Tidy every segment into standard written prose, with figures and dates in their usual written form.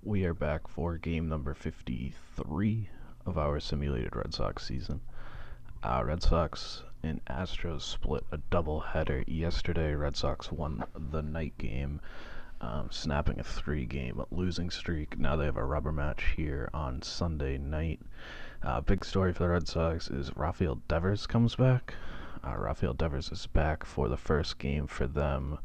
We are back for game number 53 of our simulated Red Sox season. Red Sox and Astros split a doubleheader yesterday. Red Sox won the night game, snapping a 3-game losing streak. Now they have a rubber match here on Sunday night. Big story for the Red Sox is Rafael Devers comes back. Rafael Devers is back for the first game for them.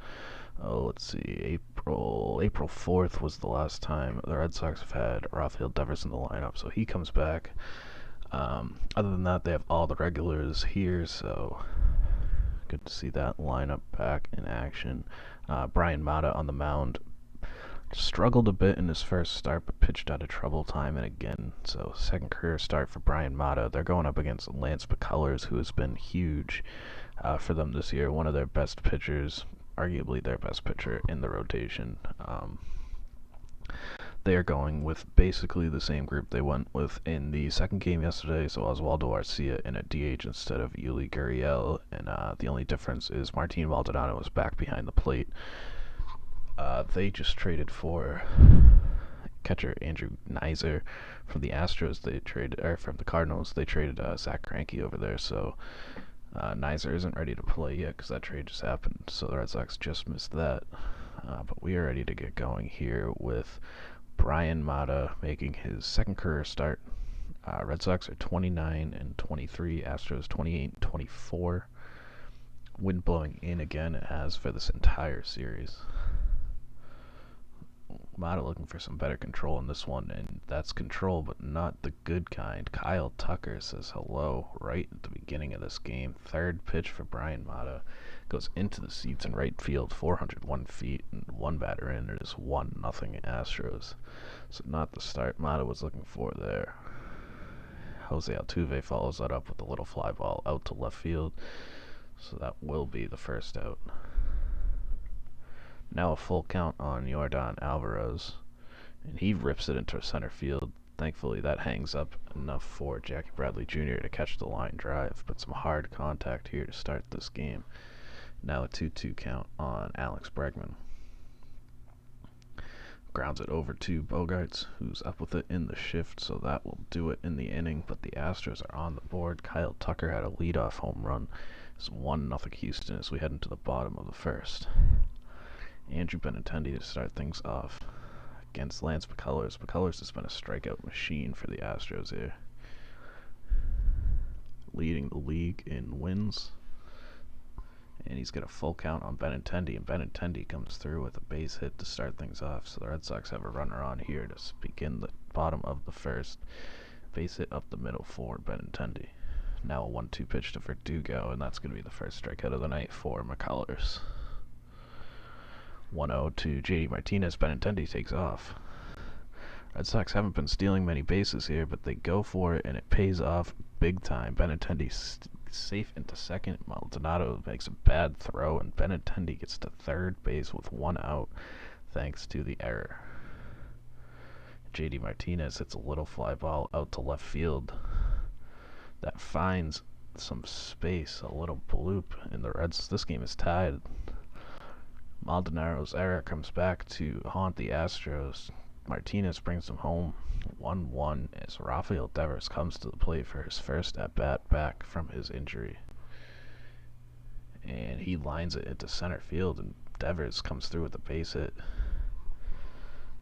Let's see, April 4th was the last time the Red Sox have had Rafael Devers in the lineup, so he comes back. Other than that, they have all the regulars here, so good to see that lineup back in action. Bryan Mata on the mound struggled a bit in his first start, but pitched out of trouble time and again. So second career start for Bryan Mata. They're going up against Lance McCullers, who has been huge for them this year. One of their best pitchers, arguably their best pitcher in the rotation. They are going with basically the same group they went with in the second game yesterday. So Oswaldo Arcia in a DH instead of Yuli Gurriel, and the only difference is Martin Maldonado is back behind the plate. They just traded for catcher Andrew Knizer from the Astros. They traded, or from the Cardinals. They traded Zach Greinke over there. So Knizer isn't ready to play yet because that trade just happened. So the Red Sox just missed that. But we are ready to get going here with Bryan Mata making his second career start. Red Sox are 29-23, Astros 28-24. Wind blowing in again, it has for this entire series. Mata looking for some better control in this one, and that's control, but not the good kind. Kyle Tucker says hello right at the beginning of this game. Third pitch for Bryan Mata goes into the seats in right field, 401 feet, and one batter in. It is 1-0 Astros. So not the start Mata was looking for there. Jose Altuve follows that up with a little fly ball out to left field. So that will be the first out. Now a full count on Yordan Alvarez, and he rips it into center field. Thankfully, that hangs up enough for Jackie Bradley Jr. to catch the line drive, but some hard contact here to start this game. Now a 2-2 count on Alex Bregman. Grounds it over to Bogaerts, who's up with it in the shift, so that will do it in the inning, but the Astros are on the board. Kyle Tucker had a leadoff home run. It's 1-0 Houston as we head into the bottom of the first. Andrew Benintendi to start things off against Lance McCullers. McCullers has been a strikeout machine for the Astros here, leading the league in wins. And he's got a full count on Benintendi, and Benintendi comes through with a base hit to start things off. So the Red Sox have a runner on here to begin the bottom of the first. Base hit up the middle for Benintendi. Now a 1-2 pitch to Verdugo, and that's going to be the first strikeout of the night for McCullers. 1-0 to JD Martinez. Benintendi takes off. Red Sox haven't been stealing many bases here, but they go for it, and it pays off big time. Benintendi's safe into second. Maldonado makes a bad throw, and Benintendi gets to third base with one out thanks to the error. JD Martinez hits a little fly ball out to left field that finds some space, a little bloop in the Reds. This game is tied. Maldonado's error comes back to haunt the Astros. Martinez brings them home 1-1 as Rafael Devers comes to the plate for his first at-bat back from his injury. And he lines it into center field, and Devers comes through with a base hit.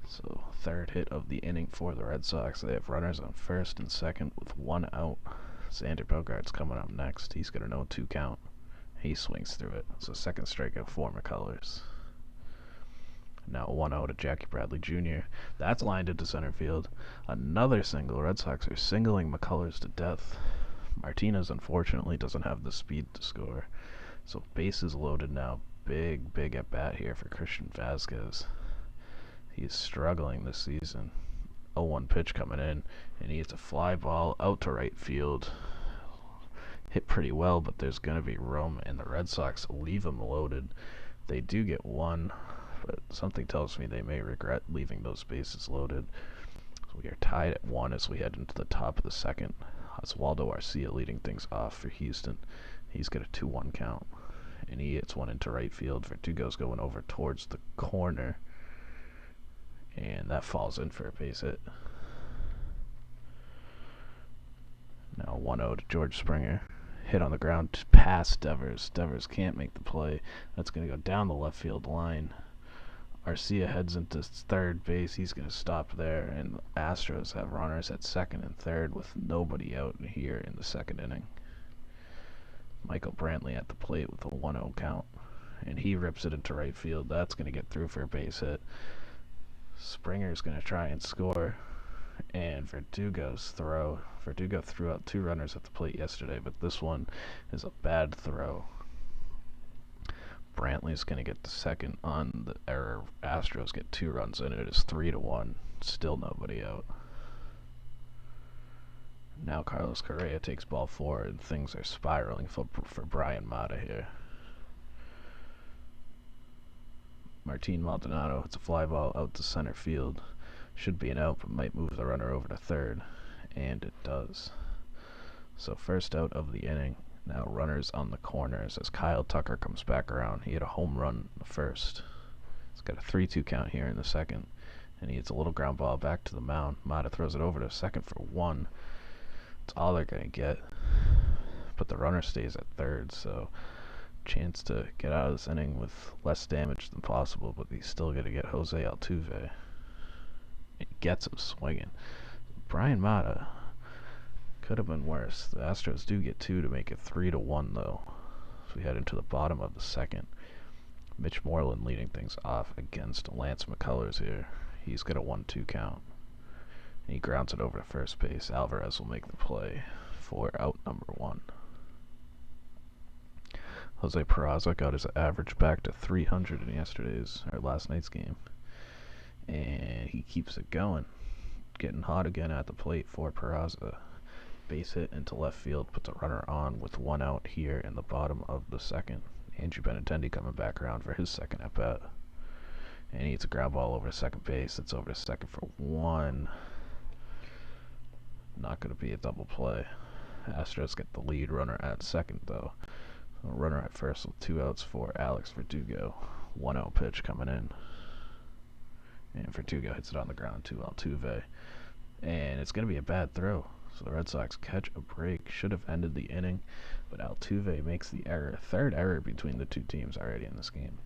So third hit of the inning for the Red Sox. They have runners on first and second with one out. Xander Bogaerts coming up next. He's got a 0-2 count. He swings through it. So second strikeout for McCullers. Now 1-0 to Jackie Bradley Jr. That's lined into center field. Another single. Red Sox are singling McCullers to death. Martinez, unfortunately, doesn't have the speed to score. So bases loaded now. Big at bat here for Christian Vasquez. He is struggling this season. 0-1 pitch coming in, and he hits a fly ball out to right field. Hit pretty well, but there's going to be room, and the Red Sox leave him loaded. They do get one, but something tells me they may regret leaving those bases loaded. So we are tied at 1 as we head into the top of the second. Oswaldo Arcia leading things off for Houston. He's got a 2-1 count, and he hits one into right field. Verdugo's going over towards the corner, And that falls in for a base hit. Now 1-0 to George Springer. Hit on the ground past Devers. Devers can't make the play. That's going to go down the left field line. Brasier heads into third base. He's going to stop there. And the Astros have runners at second and third with nobody out here in the second inning. Michael Brantley at the plate with a 1-0 count. And he rips it into right field. That's going to get through for a base hit. Springer's going to try and score. And Verdugo's throw. Verdugo threw out 2 runners at the plate yesterday, but this one is a bad throw. Brantley's going to get the second on the error. Astros get 2 runs in it. It's 3-1. Still nobody out. Now Carlos Correa takes ball 4, and things are spiraling for Bryan Mata here. Martin Maldonado hits a fly ball out to center field. Should be an out, but might move the runner over to third. And it does. So first out of the inning. Now runners on the corners as Kyle Tucker comes back around. He had a home run in the first. He's got a 3-2 count here in the second. And he hits a little ground ball back to the mound. Mata throws it over to second for 1. That's all they're going to get. But the runner stays at third, so chance to get out of this inning with less damage than possible, but he's still going to get Jose Altuve. He gets him swinging. Bryan Mata could have been worse. The Astros do get 2 to make it 3-1, though. So we head into the bottom of the second. Mitch Moreland leading things off against Lance McCullers here. He's got a 1-2 count. And he grounds it over to first base. Alvarez will make the play for out number 1. Jose Peraza got his average back to 300 in last night's game. And he keeps it going. Getting hot again at the plate for Peraza. Base hit into left field, puts a runner on with 1 out here in the bottom of the second. Andrew Benintendi coming back around for his second at bat. And he hits a ground ball over to second base. It's over to second for 1. Not going to be a double play. Astros get the lead runner at second, though. A runner at first with 2 outs for Alex Verdugo. 1-0 pitch coming in. And Verdugo hits it on the ground to Altuve. And it's going to be a bad throw. So the Red Sox catch a break. Should have ended the inning. But Altuve makes the error. 3rd error between the 2 teams already in this game.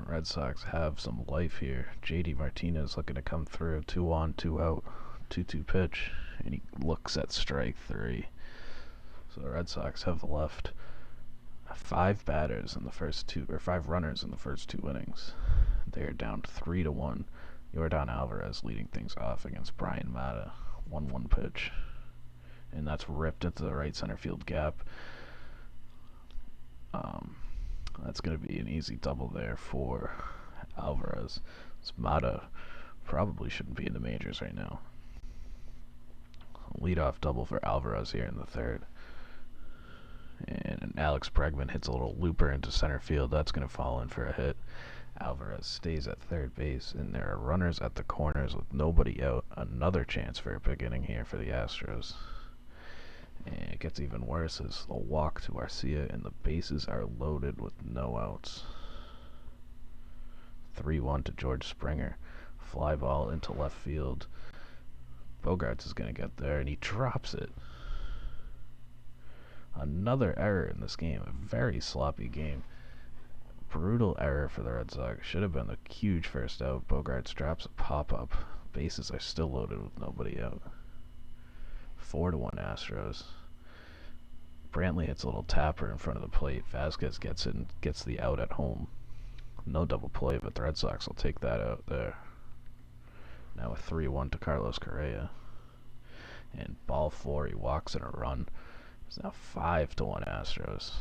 Red Sox have some life here. J.D. Martinez looking to come through. 2 on, 2 out. 2-2 pitch. And he looks at strike 3. So the Red Sox have left 5 batters in the first 2, or 5 runners in the first 2 innings. They are down 3-1. Yordan Alvarez leading things off against Bryan Mata. 1-1 pitch. And that's ripped into the right center field gap. That's going to be an easy double there for Alvarez. So Mata probably shouldn't be in the majors right now. Leadoff double for Alvarez here in the third. And Alex Bregman hits a little looper into center field. That's going to fall in for a hit. Alvarez stays at third base, and there are runners at the corners with nobody out. Another chance for a big inning here for the Astros. And it gets even worse as a walk to Brasier, and the bases are loaded with no outs. 3-1 to George Springer. Fly ball into left field. Bogarts is going to get there, and he drops it. Another error in this game. A very sloppy game. Brutal error for the Red Sox. Should have been a huge first out. Bogarts drops a pop-up. Bases are still loaded with nobody out. 4-1 Astros. Brantley hits a little tapper in front of the plate. Vasquez gets it and gets the out at home. No double play, but the Red Sox will take that out there. Now a 3-1 to Carlos Correa. And ball 4, he walks in a run. It's now 5-1 Astros.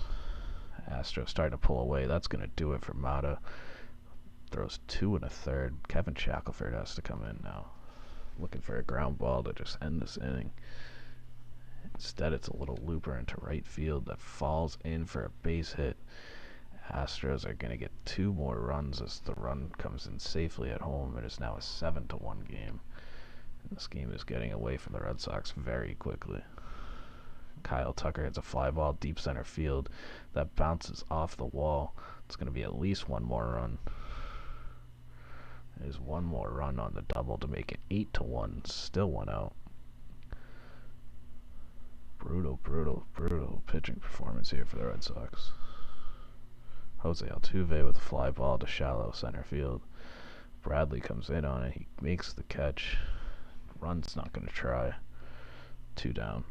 Astros starting to pull away. That's going to do it for Mata. Throws 2 1/3. Kevin Shackelford has to come in now. Looking for a ground ball to just end this inning. Instead, it's a little looper into right field that falls in for a base hit. Astros are going to get 2 more runs as the run comes in safely at home. It is now a 7-1 game. And this game is getting away from the Red Sox very quickly. Kyle Tucker hits a fly ball deep center field that bounces off the wall. It's going to be at least 1 more run. There's one more run on the double to make it 8-1. Still one out. Brutal pitching performance here for the Red Sox. Jose Altuve with a fly ball to shallow center field. Bradley comes in on it. He makes the catch. Run's not going to try. 2 down.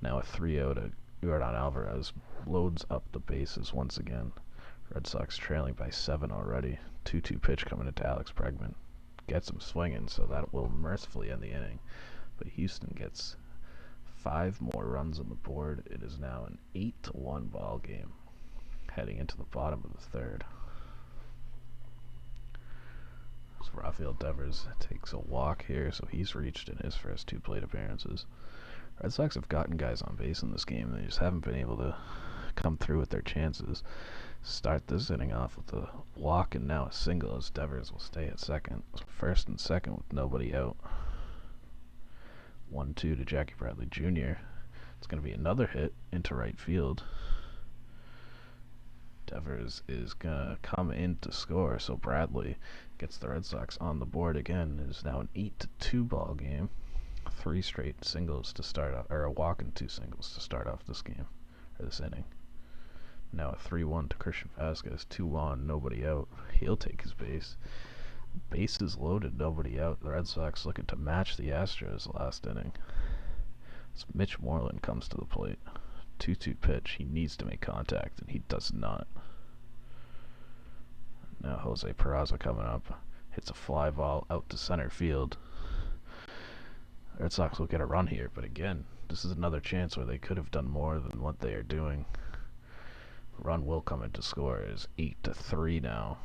Now a 3-0 to Yordan Alvarez. Loads up the bases once again. Red Sox trailing by 7 already. 2-2 pitch coming into Alex Bregman. Gets him swinging, so that will mercifully end the inning. But Houston gets 5 more runs on the board. It is now an 8-1 ball game heading into the bottom of the third. So Rafael Devers takes a walk here, so he's reached in his first 2 plate appearances. Red Sox have gotten guys on base in this game, and they just haven't been able to come through with their chances. Start this inning off with a walk and now a single as Devers will stay at second. First and second with nobody out. 1-2 to Jackie Bradley Jr. It's going to be another hit into right field. Devers is going to come in to score, so Bradley gets the Red Sox on the board again. It is now an 8-2 ball game. 3 straight singles to start off, or a walk and 2 singles to start off this game, or this inning. Now a 3-1 to Christian Vasquez, 2 on, nobody out. He'll take his base. Bases loaded, nobody out. The Red Sox looking to match the Astros last inning. As Mitch Moreland comes to the plate. 2-2 pitch. He needs to make contact, and he does not. Now Jose Peraza coming up. Hits a fly ball out to center field. The Red Sox will get a run here, but again, this is another chance where they could have done more than what they are doing. Run will come in to score. It is 8-3 now.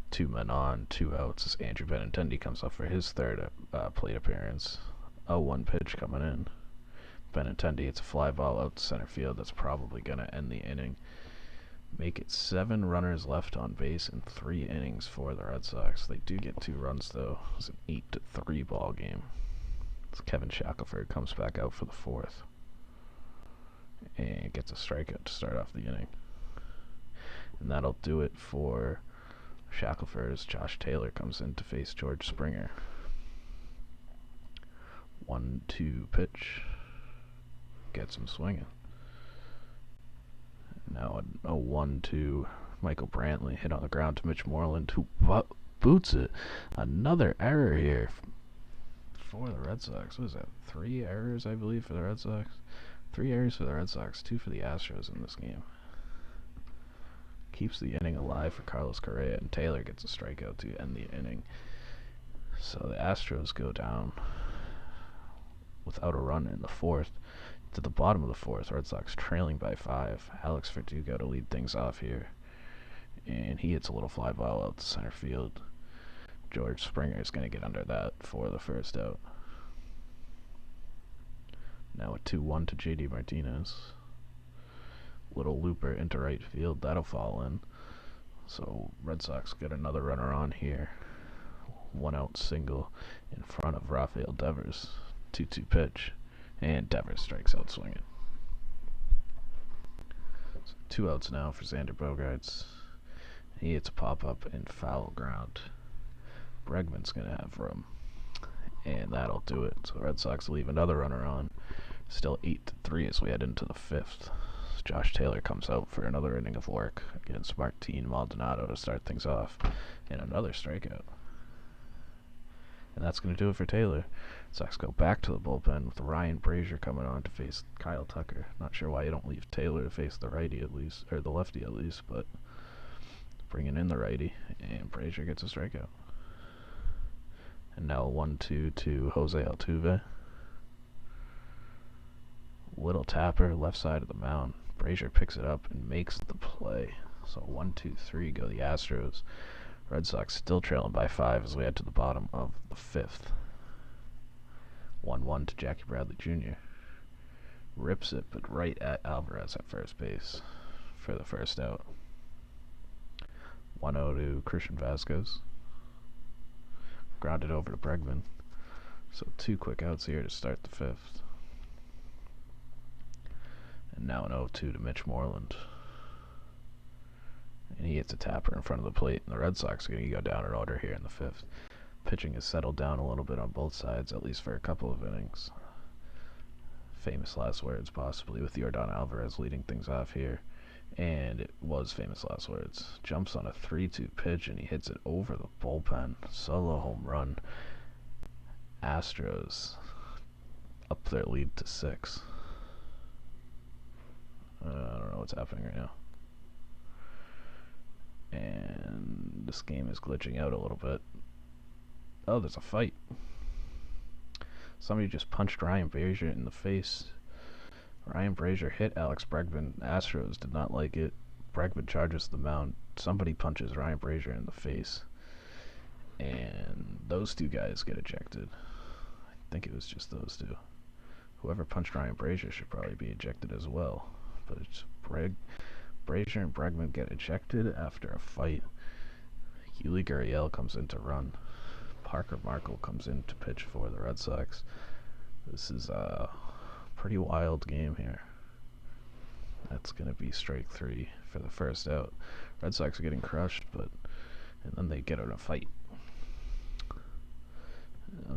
2 men on, 2 outs as Andrew Benintendi comes up for his third plate appearance. 0-1 pitch coming in. Benintendi hits a fly ball out to center field. That's probably going to end the inning. Make it 7 runners left on base in 3 innings for the Red Sox. They do get 2 runs though. It's an 8-3 ball game. As Kevin Shackelford comes back out for the 4th. And gets a strikeout to start off the inning. And that'll do it for Shackelford as Josh Taylor comes in to face George Springer. 1-2 pitch. Gets him swinging. Now a 0-1 to Michael Brantley. Hit on the ground to Mitch Moreland, who boots it. Another error here for the Red Sox. What is that? 3 errors, I believe, for the Red Sox? 3 errors for the Red Sox, 2 for the Astros in this game. Keeps the inning alive for Carlos Correa, and Taylor gets a strikeout to end the inning. So the Astros go down without a run in the 4th. To the bottom of the 4th, Red Sox trailing by 5. Alex Verdugo to lead things off here. And he hits a little fly ball out to center field. George Springer is going to get under that for the first out. Now a 2-1 to J.D. Martinez. Little looper into right field. That'll fall in. So Red Sox get another runner on here. 1 out single in front of Rafael Devers. 2-2 pitch. And Devers strikes out swinging. So 2 outs now for Xander Bogaerts. He hits a pop-up in foul ground. Bregman's going to have room. And that'll do it. So the Red Sox leave another runner on. Still 8-3 as we head into the 5th. Josh Taylor comes out for another inning of work against Martin Maldonado to start things off. And another strikeout. And that's going to do it for Taylor. Sox go back to the bullpen with Ryan Brasier coming on to face Kyle Tucker. Not sure why you don't leave Taylor to face the righty at least, or the lefty at least, but bringing in the righty, and Brasier gets a strikeout. And now a 1-2 to Jose Altuve. Little tapper, left side of the mound. Brasier picks it up and makes the play. So 1-2-3 go the Astros. Red Sox still trailing by 5 as we head to the bottom of the 5th. 1-1 to Jackie Bradley Jr. Rips it, but right at Alvarez at first base for the first out. 1-0 to Christian Vasquez. Grounded over to Bregman. So 2 quick outs here to start the 5th. And now an 0-2 to Mitch Moreland. And he hits a tapper in front of the plate, and the Red Sox are going to go down in order here in the fifth. Pitching has settled down a little bit on both sides, at least for a couple of innings. Famous last words, possibly, with Yordan Alvarez leading things off here. And it was famous last words. Jumps on a 3-2 pitch, and he hits it over the bullpen. Solo home run. Astros up their lead to 6. I don't know what's happening right now. And this game is glitching out a little bit. Oh, there's a fight. Somebody just punched Ryan Brasier in the face. Ryan Brasier hit Alex Bregman. Astros did not like it. Bregman charges the mound. Somebody punches Ryan Brasier in the face. And those two guys get ejected. I think it was just those two. Whoever punched Ryan Brasier should probably be ejected as well. But it's Brasier and Bregman get ejected after a fight. Yuli Gurriel comes in to run. Parker Markle comes in to pitch for the Red Sox. This is a pretty wild game here. That's going to be strike 3 for the first out. Red Sox are getting crushed, and then they get in a fight.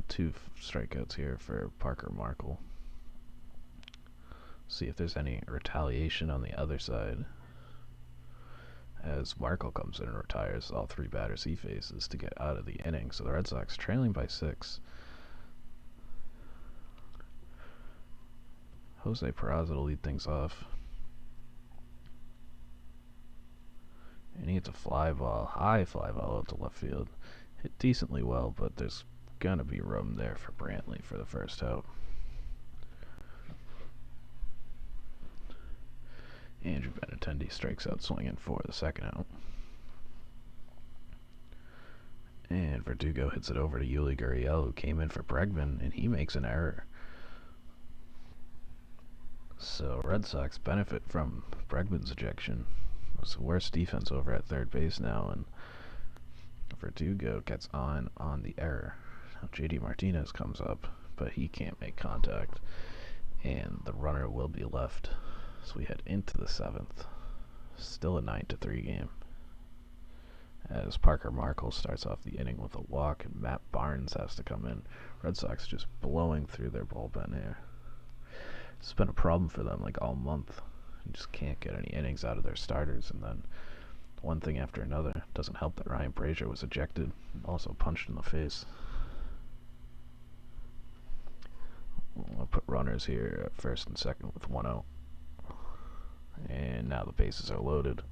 2 strikeouts here for Parker Markle. See if there's any retaliation on the other side. As Markle comes in and retires all 3 batters he faces to get out of the inning. So the Red Sox trailing by 6. Jose Peraza to lead things off. And he hits a high fly ball out to left field. Hit decently well, but there's going to be room there for Brantley for the first out. Andrew Benintendi strikes out swinging for the second out. And Verdugo hits it over to Yuli Gurriel, who came in for Bregman, and he makes an error. So Red Sox benefit from Bregman's ejection. It's the worst defense over at third base now, and Verdugo gets on the error. Now JD Martinez comes up, but he can't make contact, and the runner will be left. So we head into the 7th. Still a 9-3 game. As Parker Markle starts off the inning with a walk, and Matt Barnes has to come in. Red Sox just blowing through their bullpen here. It's been a problem for them like all month. You just can't get any innings out of their starters, and then one thing after another. Doesn't help that Ryan Brasier was ejected and also punched in the face. I'll put runners here at first and second with 1 out. And now the bases are loaded.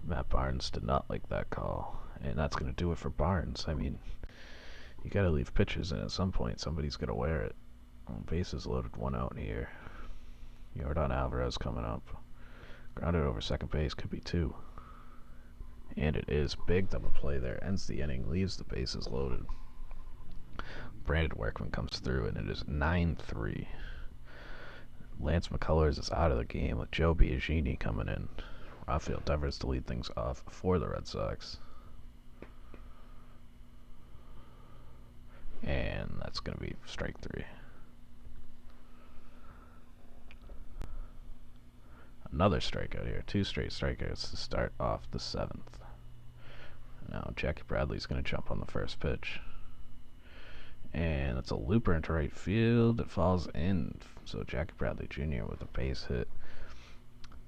Matt Barnes did not like that call, and that's going to do it for Barnes. I mean, you got to leave pitches, and at some point somebody's going to wear it. Bases loaded, 1 out here. Yordan Alvarez coming up. Grounded over second base, could be 2. And it is. Big double play there. Ends the inning, leaves the bases loaded. Brandon Workman comes through, and it is 9-3. Lance McCullers is out of the game with Joe Biagini coming in. Rafael Devers to lead things off for the Red Sox. And that's going to be strike 3. Another strikeout here. 2 straight strikeouts to start off the 7th. Now Jackie Bradley's going to jump on the first pitch. And it's a looper into right field. It falls in. So Jackie Bradley Jr. with a base hit.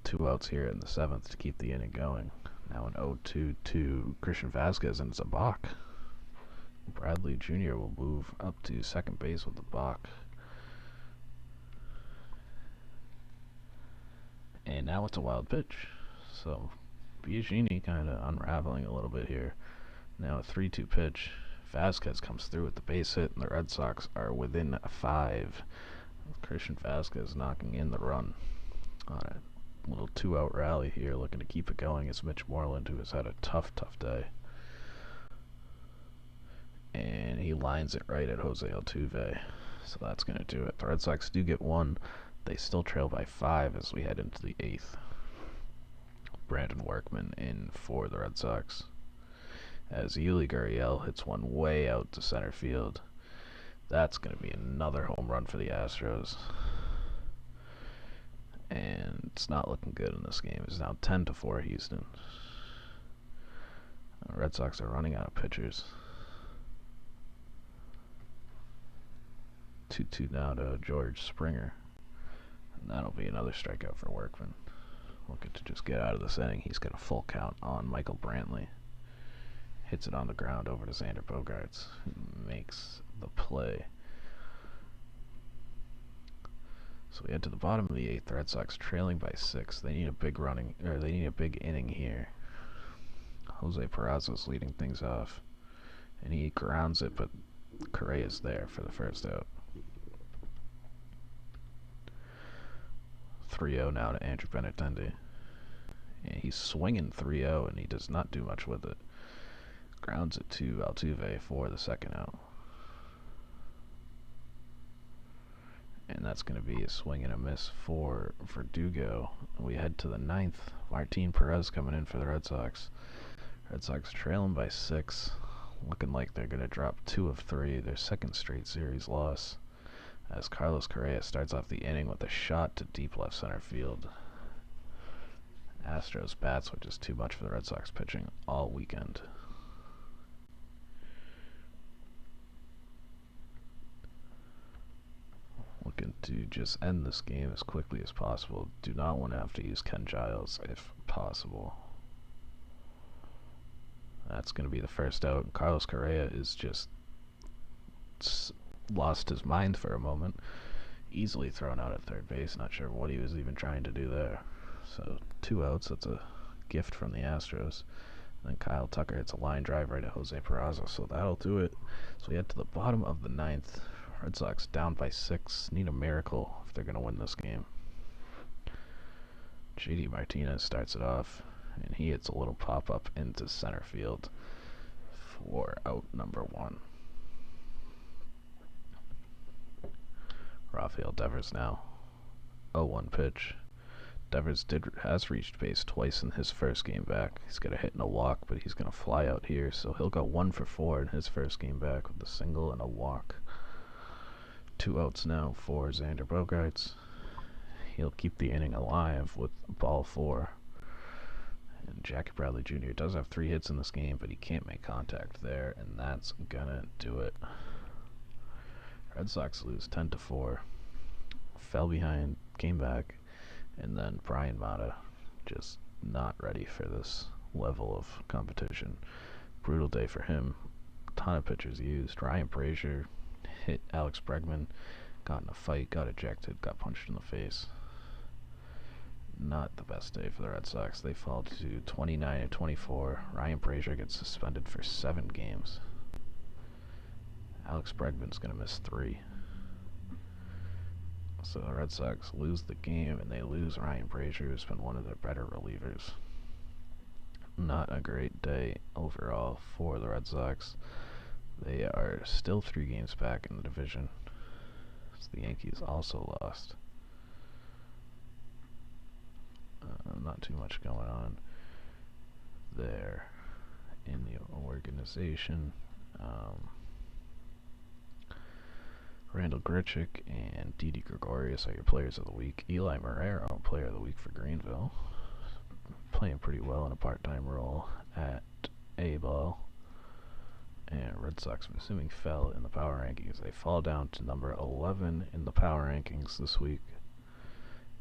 2 outs here in the 7th to keep the inning going. Now an 0-2 to Christian Vasquez, and it's a balk. Bradley Jr. will move up to second base with a balk. And now it's a wild pitch. So Biagini kind of unraveling a little bit here. Now a 3-2 pitch. Vasquez comes through with the base hit, and the Red Sox are within 5. Christian Vasquez knocking in the run on a little 2-out rally here, looking to keep it going as Mitch Moreland, who has had a tough day. And he lines it right at Jose Altuve. So that's going to do it. The Red Sox do get 1. They still trail by 5 as we head into the 8th. Brandon Workman in for the Red Sox. As Yuli Gurriel hits one way out to center field. That's going to be another home run for the Astros. And it's not looking good in this game. It's now 10-4 Houston. Red Sox are running out of pitchers. 2-2 now to George Springer. And that'll be another strikeout for Workman. Looking to just get out of this inning. He's got a full count on Michael Brantley. Hits it on the ground over to Xander Bogaerts, who makes the play. So we head to the bottom of the 8th. Red Sox trailing by 6. They need a big inning here. Jose Peraza's leading things off, and he grounds it, but Correa's there for the first out. 3-0 now to Andrew Benintendi. And he's swinging 3-0, and he does not do much with it. Grounds it to Altuve for the second out. And that's going to be a swing and a miss for Verdugo. We head to the 9th. Martin Perez coming in for the Red Sox. Red Sox trailing by 6. Looking like they're going to drop 2 of 3. Their second straight series loss. As Carlos Correa starts off the inning with a shot to deep left center field. Astros bats, which is too much for the Red Sox pitching all weekend. Looking to just end this game as quickly as possible. Do not want to have to use Ken Giles if possible. That's going to be the first out. Carlos Correa is just lost his mind for a moment. Easily thrown out at third base. Not sure what he was even trying to do there. So 2 outs. That's a gift from the Astros. And then Kyle Tucker hits a line drive right at Jose Peraza. So that'll do it. So we head to the bottom of the 9th. Red Sox down by 6. Need a miracle if they're going to win this game. JD Martinez starts it off, and he hits a little pop-up into center field for out number 1. Rafael Devers now. 0-1 pitch. Devers has reached base twice in his first game back. He's got a hit and a walk, but he's going to fly out here, so he'll go 1 for 4 in his first game back with a single and a walk. 2 outs now for Xander Bogaerts. He'll keep the inning alive with ball 4. And Jackie Bradley Jr. does have 3 hits in this game, but he can't make contact there, and that's gonna do it. Red Sox lose 10-4. Fell behind, came back, and then Bryan Mata just not ready for this level of competition. Brutal day for him. Ton of pitchers used. Ryan Brasier hit Alex Bregman, got in a fight, got ejected, got punched in the face. Not the best day for the Red Sox. They fall to 29-24. Ryan Brasier gets suspended for 7 games. Alex Bregman's going to miss 3. So the Red Sox lose the game, and they lose Ryan Brasier, who's been one of their better relievers. Not a great day overall for the Red Sox. They are still 3 games back in the division. So the Yankees also lost. Not too much going on there in the organization. Randall Grichuk and Didi Gregorius are your players of the week. Eli Marrero, player of the week for Greenville. Playing pretty well in a part-time role at A-ball. And Red Sox, I'm assuming, fell in the power rankings. They fall down to number 11 in the power rankings this week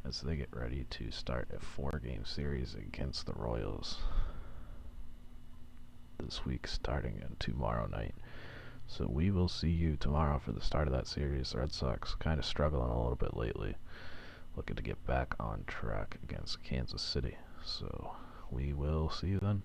as they get ready to start a 4-game series against the Royals this week, starting tomorrow night. So we will see you tomorrow for the start of that series. The Red Sox kind of struggling a little bit lately, looking to get back on track against Kansas City. So we will see you then.